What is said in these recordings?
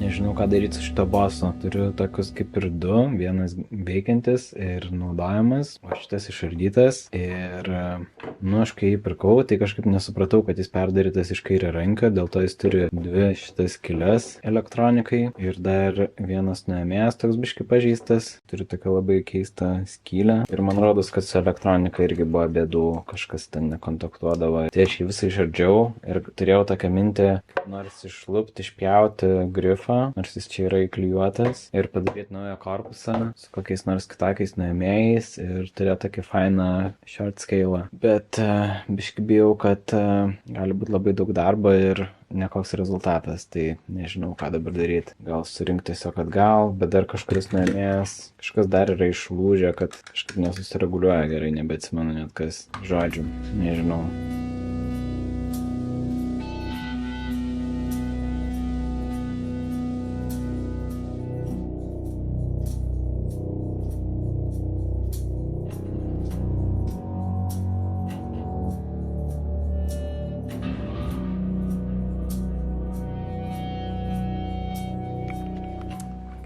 nežinau, ką daryti su šito bosu. Turiu tokius kaip ir du, vienas veikiantis ir naudojamas, o šitas išardytas. Ir, aš kai jį pirkau, tai kažkaip nesupratau, kad jis perdarytas iš kairė rankio, dėl to jis turi dvi šitas skylės elektronikai ir dar vienas nuėmėjas toks biškai pažeistas, turi tokią labai keistą skylę. Ir man rodos, kad su elektronika irgi buvo bėdų, kažkas ten nekontaktuodavo. Tai aš jį visą išardžiau ir turėjau tokią mintį, kaip nors išlupti, išpjauti grifą, nors jis čia yra įklijuotas, ir padaryti naują korpusą su kokiais nors kitokiais nuėmėjais ir turėti tokį fainą short scale. Bet biškai bijau, kad gali būti labai daug darbo ir nekoks rezultatas, tai nežinau, ką dabar daryti. Gal surinkti tiesiog atgal, bet dar kažkuris nuėmėjas, kažkas dar yra išlūžę, kad kažkaip nesusireguliuoja gerai, nebeatsimenu net kas. Žodžiu, nežinau.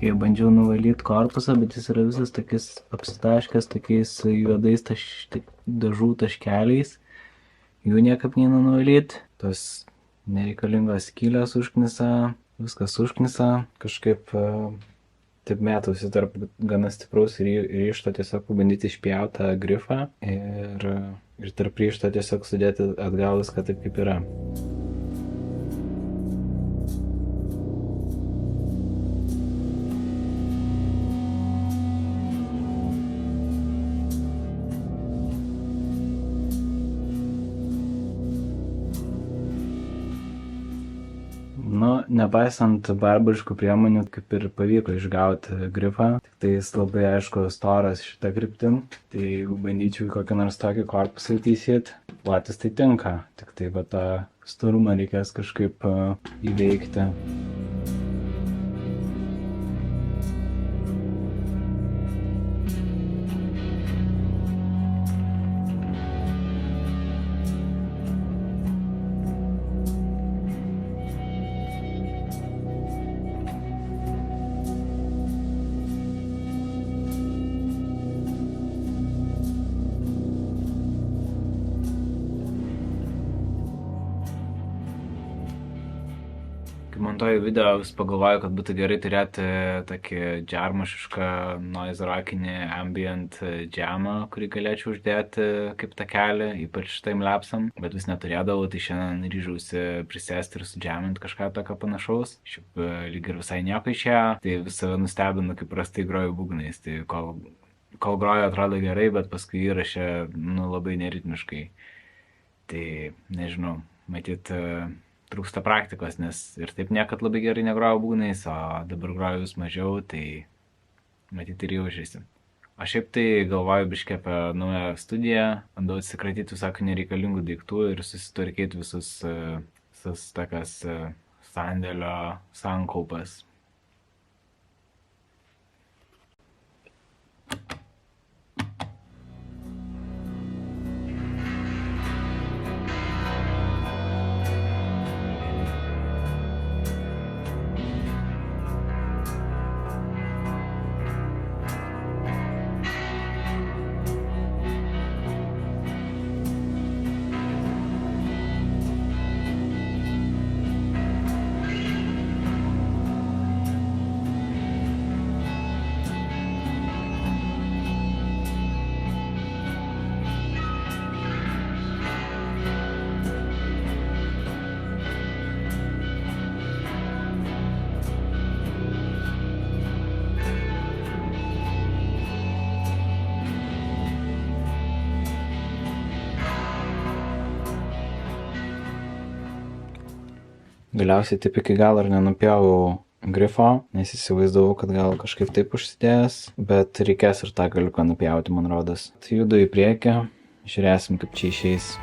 Kai bandžiau nuvalyti korpusą, bet jis yra visas tokis apsitaškęs tokiais juodais dažų taškeliais. Jų niekaip neina nuvalyti. Tos nereikalingos skylės užknisa, viskas užknisa. Kažkaip taip metausi tarp gana stipraus ryžto tiesiog pabandyti išpjauti tą grifą ir tarp ryžto tiesiog sudėti atgal viską taip, kaip yra. Nepaisant barbariškų priemonių, kaip ir pavyko išgauti grifą, tik tai jis labai aišku storas šitą kryptim, tai jeigu bandyčiau kokį nors tokį korpusą įtaisyti, platis tai tinka, tik tai va tą storumą reikės kažkaip įveikti. Kai montuoju video, vis pagalvoju, kad būtų gerai turėti tokį džermušišką noise rockinį ambient džemą, kurį galėčiau uždėti kaip takelį, ypač timelapsam, bet vis neturėdavau, tai šiandien ryžausi prisėsti ir sudžeminti kažką tokio panašaus. Šiaip lyg ir visai nieko išėjo, tai vis save nustebinu, kaip prastai groju būgnais, tai kol groju atrodo gerai, bet paskui įrašė labai neritmiškai. Tai nežinau, matyt, trūksta praktikos, nes ir taip niekad labai gerai negrojau būgnais, o dabar groju vis mažiau, tai matyt ir jaučiasi. O šiaip tai galvoju biškį apie naują studiją, bandau atsikratyti visokių nereikalingų daiktų ir susitvarkyti visas tokias sandėlio sankaupas. Galiausiai taip iki galo ir nenupjauau grifo, nes įsivaizdavau, kad gal kažkaip taip užsidėjęs, bet reikės ir tą galiuką nupjauti, man rodos. Tai judu į priekį, žiūrėsim, kaip čia išeis.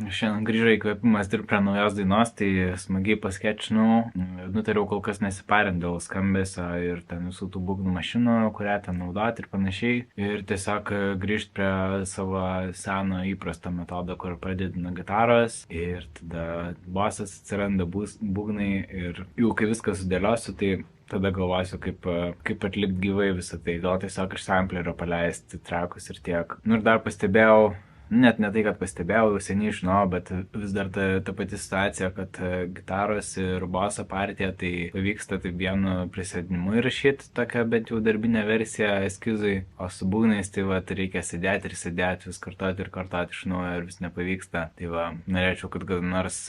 Šiandien grįžo įkvėpimas dirbti prie naujos dainos, tai smagiai paskečinau. Nutariau kol kas nesiparint dėl skambesio ir ten visų tų būgnų mašinų, kurią ten naudoti ir panašiai. Ir tiesiog grįžti prie savo seno įprasto metodo, kur pradedina gitaros ir tada bosas atsiranda būgnai ir jau kai viską sudėliosiu, tai tada galvosiu, kaip atlikti gyvai visą tai. Gal tiesiog iš samplerio paleisti trakus ir tiek. Ir dar pastebėjau, net ne tai, kad pastebėjau, jau seniai žinau, bet vis dar ta pati situacija, kad gitaros ir boso partija tai pavyksta taip vienu prisėdinimu įrašyti tokią bent jau darbinę versiją eskizui, o su būgnais tai reikia sėdėti ir sėdėti, vis kartoti ir kartoti iš naujo ir vis nepavyksta. Tai norėčiau, kad gal nors,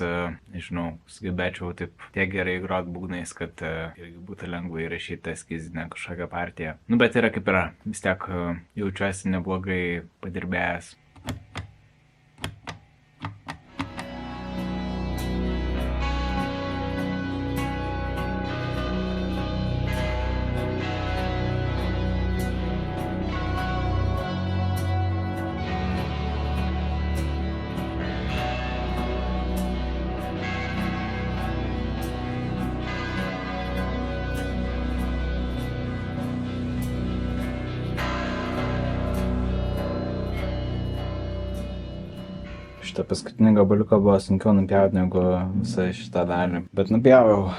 nežinau, sugebėčiau taip tiek gerai grot būgnais, kad irgi būtų lengva įrašyti eskizinę kažkokią partiją. Bet yra kaip yra, vis tiek jaučiuosi neblogai padirbėjęs. Šitą paskutinį gabaliuką buvo sunkiau nupjauti negu visą šitą dalį, bet nupjaučiau.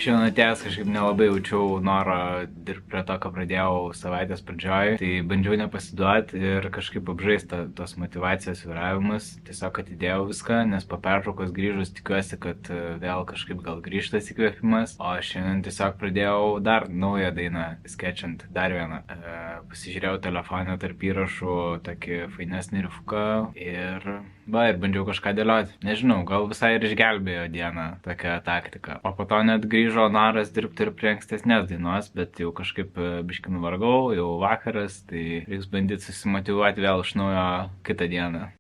Šiandien atėjęs kažkaip nelabai jaučiau norą dirbti prie to, ką pradėjau savaitės pradžioj, tai bandžiau nepasiduoti ir kažkaip apžaisti tos motyvacijos svyravimus. Tiesiog atidėjau viską, nes po pertraukos grįžus tikiuosi, kad vėl kažkaip gal grįžtas įkvėpimas, o šiandien tiesiog pradėjau dar naują dainą, skečint dar vieną. Pasižiūrėjau telefoną tarp įrašų tokį fainesnį rifuką ir bandžiau kažką dėlioti. Nežinau, gal visai ir išgelbėjo dieną tokią taktiką. O po to net grįžo noras dirbti ir prie ankstesnės dainos, bet jau kažkaip biškį nuvargau, jau vakaras, tai reiks bandyti susimotyvuoti vėl iš naujo kitą dieną.